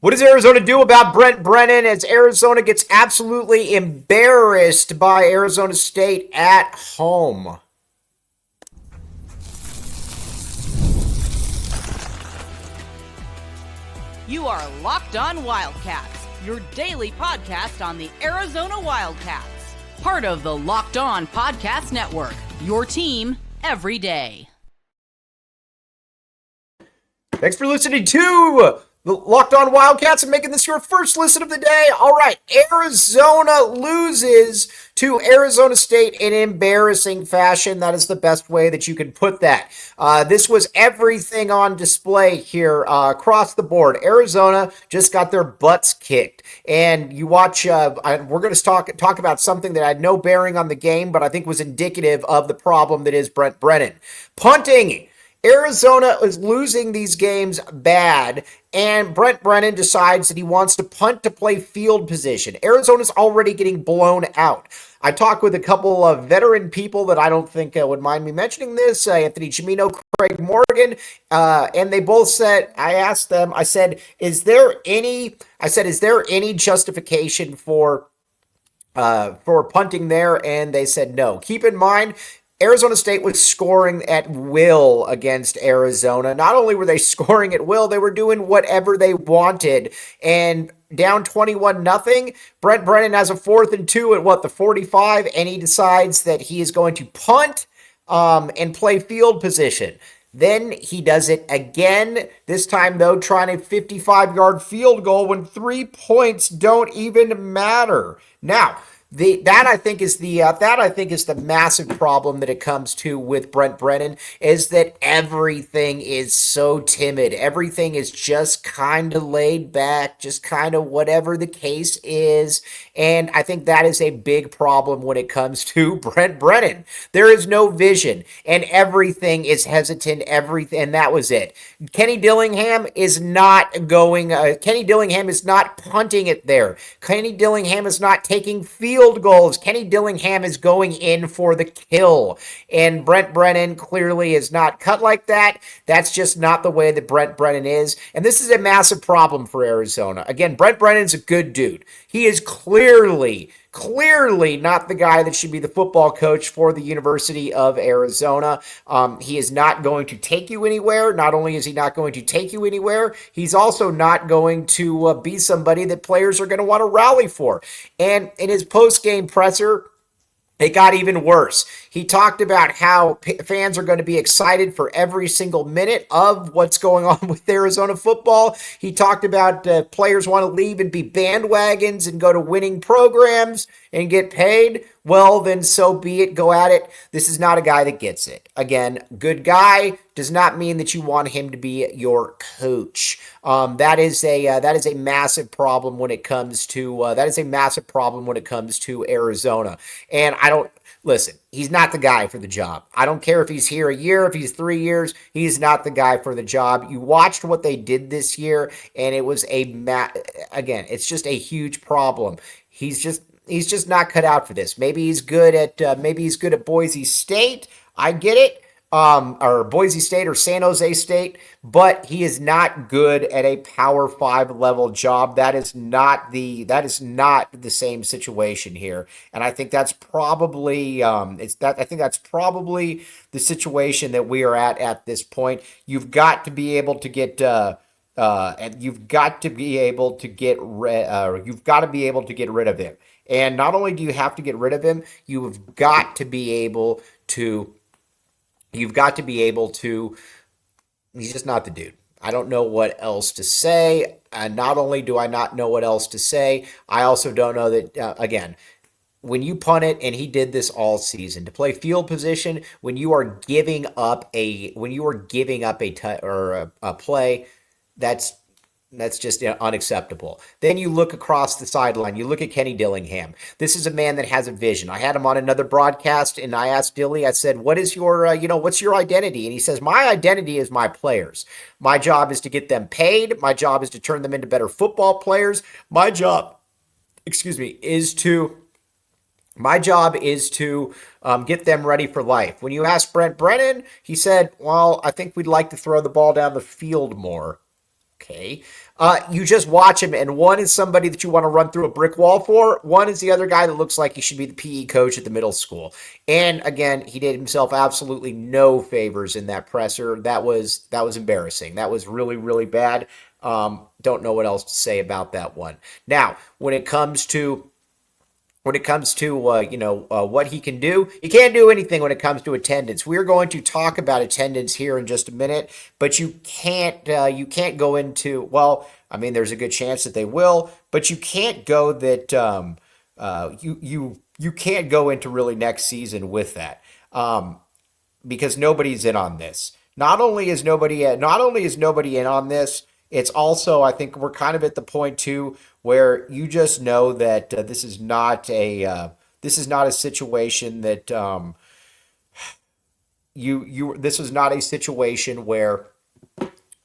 What does Arizona do about Brent Brennan as Arizona gets absolutely embarrassed by Arizona State at home? You are Locked On Wildcats, your daily podcast on the Arizona Wildcats. Part of the Locked On Podcast Network, your team every day. Thanks for listening to the Locked On Wildcats and making this your first listen of the day. All right, Arizona loses to Arizona State in embarrassing fashion. That is the best way that you can put that. This was everything on display here across the board. Arizona just got their butts kicked. And you watch, we're going to talk about something that had no bearing on the game, but I think was indicative of the problem that is Brent Brennan. Punting. Arizona is losing these games bad, and Brent Brennan decides that he wants to punt to play field position. Arizona's already getting blown out. I talked with a couple of veteran people that I don't think would mind me mentioning this, Anthony Chimino, Craig Morgan, and they both said, I asked them, I said, is there any justification for punting there? And they said no. Keep in mind, Arizona State was scoring at will against Arizona. Not only were they scoring at will, they were doing whatever they wanted. And down 21-0, Brent Brennan has a 4th and 2 at the 45, and he decides that he is going to punt and play field position. Then he does it again, this time though trying a 55-yard field goal when 3 points don't even matter. Now, that I think is the massive problem that it comes to with Brent Brennan, is that everything is so timid. Everything is just kind of laid back, just kind of whatever the case is. And I think that is a big problem when it comes to Brent Brennan. There is no vision and everything is hesitant. And that was it. Kenny Dillingham is not punting it there. Kenny Dillingham is not taking field goals. Kenny Dillingham is going in for the kill. And Brent Brennan clearly is not cut like that. That's just not the way that Brent Brennan is. And this is a massive problem for Arizona. Again, Brent Brennan's a good dude. He is clearly not the guy that should be the football coach for the University of Arizona. He is not going to take you anywhere. Not only is he not going to take you anywhere, he's also not going to be somebody that players are going to want to rally for. And in his post-game presser, it got even worse. He talked about how fans are going to be excited for every single minute of what's going on with Arizona football. He talked about players want to leave and be bandwagons and go to winning programs and get paid. Well, then so be it. Go at it. This is not a guy that gets it. Again, good guy does not mean that you want him to be your coach. That is a massive problem when it comes to Arizona. And listen, he's not the guy for the job. I don't care if he's here a year, if he's 3 years, he's not the guy for the job. You watched what they did this year, and it was again, it's just a huge problem. He's just not cut out for this. Maybe he's good at Boise State. I get it. Or Boise State or San Jose State, but he is not good at a Power 5 level job. That is not the same situation here. And I think that's probably the situation that we are at this point. You've got to be able to get you've got to be able to get rid of him. And not only do you have to get rid of him, you've got to be able to he's just not the dude. I don't know what else to say. And not only do I not know what else to say, I also don't know that, again, when you punt it, and he did this all season, to play field position, when you are giving up a play, that's just unacceptable. Then you look across the sideline. You look at Kenny Dillingham. This is a man that has a vision. I had him on another broadcast, and I asked Dilly, I said, what is your, what's your identity? And he says, my identity is my players. My job is to get them paid. My job is to turn them into better football players. My job is to get them ready for life. When you ask Brent Brennan, he said, well, I think we'd like to throw the ball down the field more. Okay. You just watch him, and one is somebody that you want to run through a brick wall for. One is the other guy that looks like he should be the PE coach at the middle school. And again, he did himself absolutely no favors in that presser. That was embarrassing. That was really, really bad. Don't know what else to say about that one. Now, when it comes to what he can do, he can't do anything when it comes to attendance. We're going to talk about attendance here in just a minute, but you can't go into, well, I mean, there's a good chance that they will, but you can't go that you can't go into really next season with that. Because nobody's in on this. Not only is nobody in on this, it's also, I think we're kind of at the point too where you just know that this is not a situation that you this is not a situation where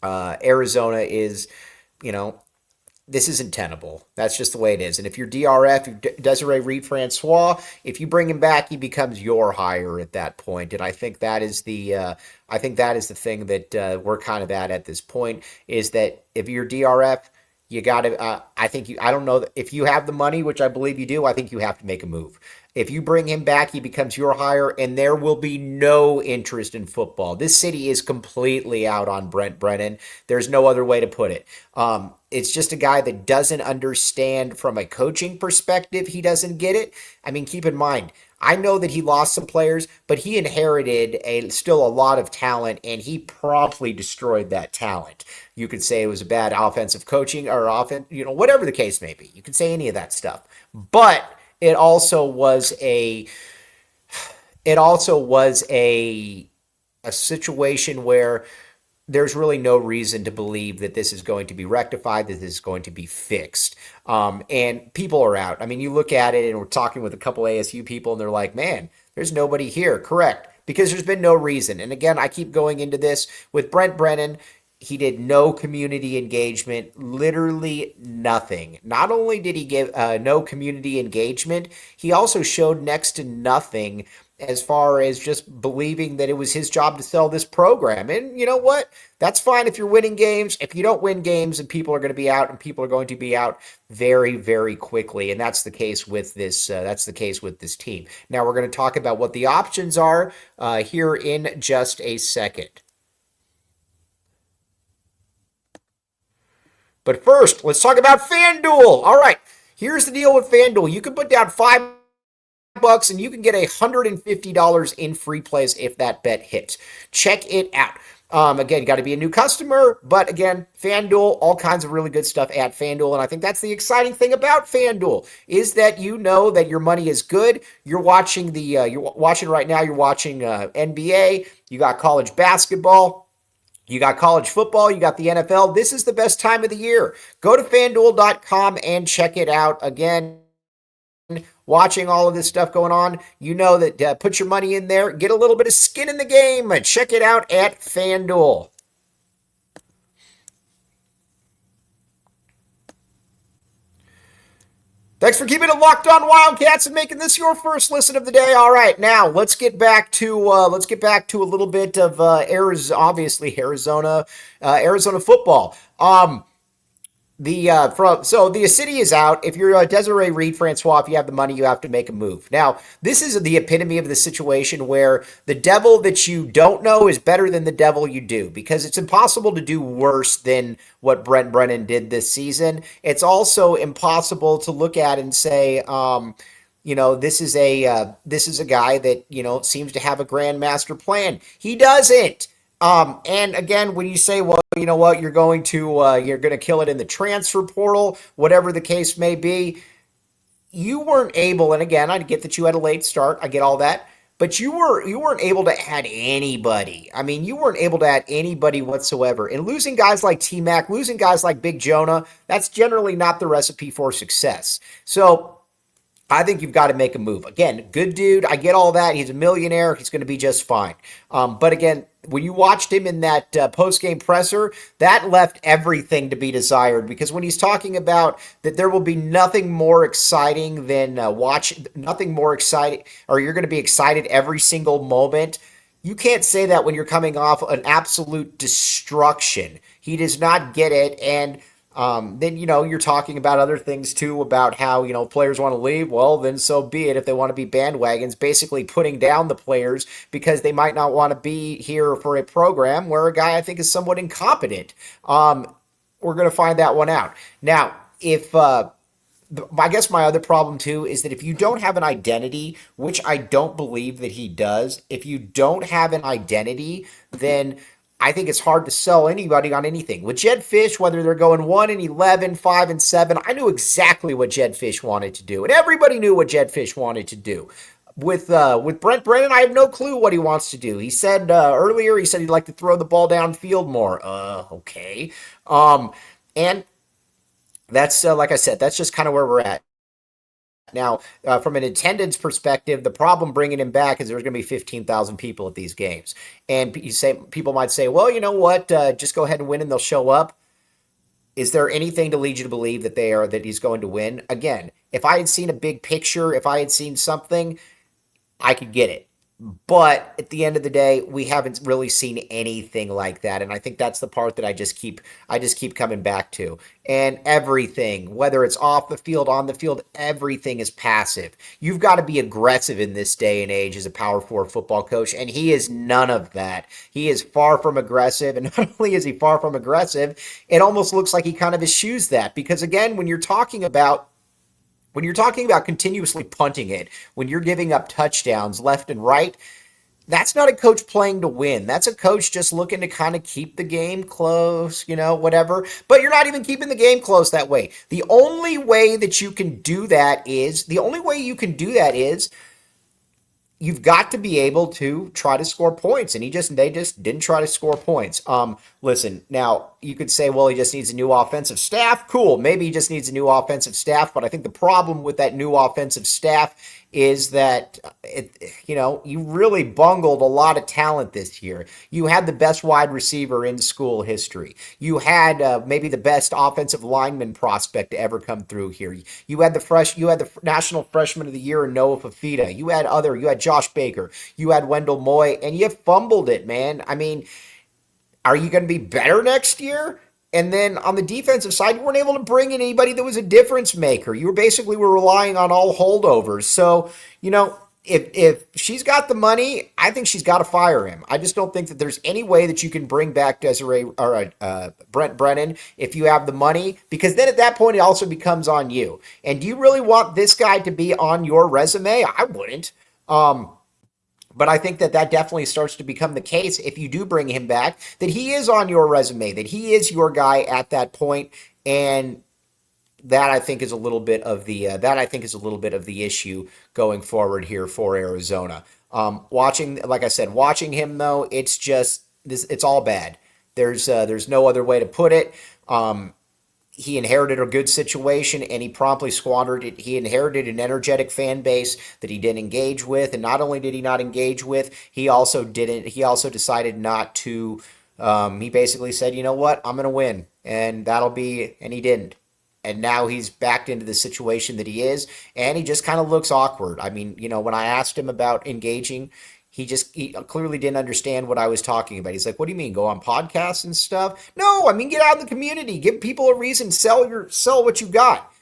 Arizona is, you know, this isn't tenable. That's just the way it is. And if you're DRF, Desiree Reed-Francois, if you bring him back, he becomes your hire at that point. And I think that is the thing that we're kind of at this point, is that if you're DRF, you got to. I don't know if you have the money, which I believe you do. I think you have to make a move. If you bring him back, he becomes your hire, and there will be no interest in football. This city is completely out on Brent Brennan. There's no other way to put it. It's just a guy that doesn't understand from a coaching perspective. He doesn't get it. I mean, keep in mind, I know that he lost some players, but he inherited still a lot of talent, and he promptly destroyed that talent. You could say it was a bad offensive coaching or offense, whatever the case may be. You could say any of that stuff, but it also was a situation where there's really no reason to believe that this is going to be rectified, that this is going to be fixed. And people are out. I mean, you look at it, and we're talking with a couple ASU people, and they're like, man, there's nobody here. Correct. Because there's been no reason. And again, I keep going into this with Brent Brennan. He did no community engagement, literally nothing. Not only did he give no community engagement, he also showed next to nothing as far as just believing that it was his job to sell this program. And you know what? That's fine if you're winning games. If you don't win games, and people are going to be out, and people are going to be out very, very quickly. And that's the case with this. That's the case with this team. Now we're going to talk about what the options are here in just a second. But first, let's talk about FanDuel. All right, here's the deal with FanDuel. You can put down $5 and you can get $150 in free plays if that bet hits. Check it out. Again, got to be a new customer, but again, FanDuel, all kinds of really good stuff at FanDuel, and I think that's the exciting thing about FanDuel, is that you know that your money is good. You're watching right now. You're watching NBA. You got college basketball. You got college football, you got the NFL. This is the best time of the year. Go to FanDuel.com and check it out. Again, watching all of this stuff going on, you know that put your money in there, get a little bit of skin in the game. Check it out at FanDuel. Thanks for keeping it locked on Wildcats and making this your first listen of the day. All right, now let's get back to a little bit of Arizona football. The city is out. If you're Desiree Reed-Francois, if you have the money, you have to make a move. Now, this is the epitome of the situation where the devil that you don't know is better than the devil you do, because it's impossible to do worse than what Brent Brennan did this season. It's also impossible to look at and say, this is a guy that seems to have a grand master plan. He doesn't. And again, when you say, well, you know what, you're going to kill it in the transfer portal, whatever the case may be, you weren't able. And again, I get that you had a late start. I get all that, but you weren't able to add anybody. I mean, you weren't able to add anybody whatsoever. And losing guys like T-Mac, losing guys like Big Jonah, that's generally not the recipe for success. So I think you've got to make a move. Again, good dude. I get all that. He's a millionaire. He's going to be just fine. But again, when you watched him in that post-game presser, that left everything to be desired, because when he's talking about that there will be nothing more exciting than nothing more exciting, or you're going to be excited every single moment. You can't say that when you're coming off an absolute destruction. He does not get it. And then, you're talking about other things too, about how, players want to leave. Well, then so be it. If they want to be bandwagons, basically putting down the players because they might not want to be here for a program where a guy I think is somewhat incompetent. We're going to find that one out. Now, if I guess my other problem too is that if you don't have an identity, which I don't believe that he does, if you don't have an identity, then I think it's hard to sell anybody on anything. With Jed Fish, whether they're going 1-11, 5-7, I knew exactly what Jed Fish wanted to do, and everybody knew what Jed Fish wanted to do. With Brent Brennan, I have no clue what he wants to do. He said earlier, he said he'd like to throw the ball downfield more. Okay. And that's like I said, that's just kind of where we're at. Now, from an attendance perspective, the problem bringing him back is there's going to be 15,000 people at these games. And people might say, well, you know what? Just go ahead and win and they'll show up. Is there anything to lead you to believe that he's going to win? Again, if I had seen a big picture, if I had seen something, I could get it. But at the end of the day, we haven't really seen anything like that, and I think that's the part that I just keep coming back to. And everything, whether it's off the field, on the field, everything is passive. You've got to be aggressive in this day and age as a Power Four football coach, and he is none of that. He is far from aggressive, and not only is he far from aggressive, it almost looks like he kind of eschews that because again, when you're talking about continuously punting it, when you're giving up touchdowns left and right, that's not a coach playing to win. That's a coach just looking to kind of keep the game close, whatever. But you're not even keeping the game close that way. The only way you can do that is you've got to be able to try to score points, and they just didn't try to score points. Listen, now you could say, well, he just needs a new offensive staff. Cool, maybe he just needs a new offensive staff, but I think the problem with that new offensive staff is that you really bungled a lot of talent this year. You had the best wide receiver in school history. You had maybe the best offensive lineman prospect to ever come through here. You had the National Freshman of the Year in Noah Fafita. You had Josh Baker. You had Wendell Moy, and you fumbled it, man. I mean, are you going to be better next year? And then on the defensive side, you weren't able to bring in anybody that was a difference maker. You were relying on all holdovers. So, if she's got the money, I think she's got to fire him. I just don't think that there's any way that you can bring back Brent Brennan if you have the money, because then at that point it also becomes on you. And do you really want this guy to be on your resume? I wouldn't. But I think that definitely starts to become the case if you do bring him back, that he is on your resume, that he is your guy at that point, and that I think is a little bit of the issue going forward here for Arizona. Like I said, watching him though, it's all bad. There's no other way to put it. He inherited a good situation and he promptly squandered it. He inherited an energetic fan base that he didn't engage with, and not only did he not engage with, he also decided not to. He basically said, you know what, I'm going to win, and and he didn't. And now he's backed into the situation that he is, and he just kind of looks awkward. I mean, when I asked him about engaging, he clearly didn't understand what I was talking about. He's like, what do you mean, go on podcasts and stuff? No, I mean, get out in the community, give people a reason, sell what you got.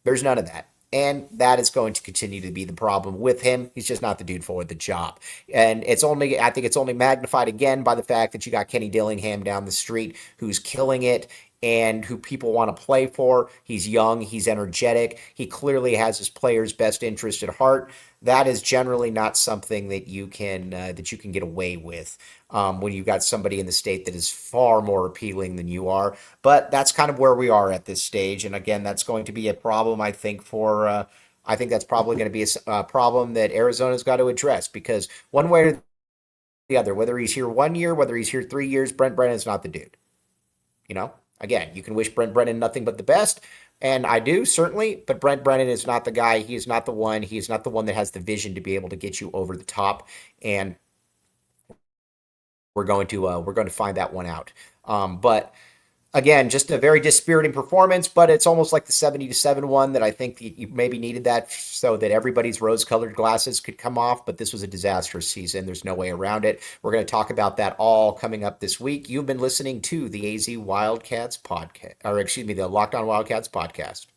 There's none of that. And that is going to continue to be the problem with him. He's just not the dude for the job. And I think it's only magnified again by the fact that you got Kenny Dillingham down the street who's killing it and who people want to play for. He's young, he's energetic, he clearly has his players' best interest at heart. That is generally not something that you can get away with when you've got somebody in the state that is far more appealing than you are. But that's kind of where we are at this stage, and again, that's going to be a problem. I think that's probably going to be a problem that Arizona's got to address, because one way or the other, whether he's here 1 year, whether he's here 3 years, Brent Brennan's not the dude. Again, you can wish Brent Brennan nothing but the best, and I do, certainly, but Brent Brennan is not the guy. He is not the one. He is not the one that has the vision to be able to get you over the top, and we're going to find that one out. But Again, just a very dispiriting performance, but it's almost like the 70-7 one that I think you maybe needed that so that everybody's rose-colored glasses could come off. But this was a disastrous season. There's no way around it. We're going to talk about that all coming up this week. You've been listening to the AZ Wildcats podcast, or excuse me, the Locked On Wildcats podcast.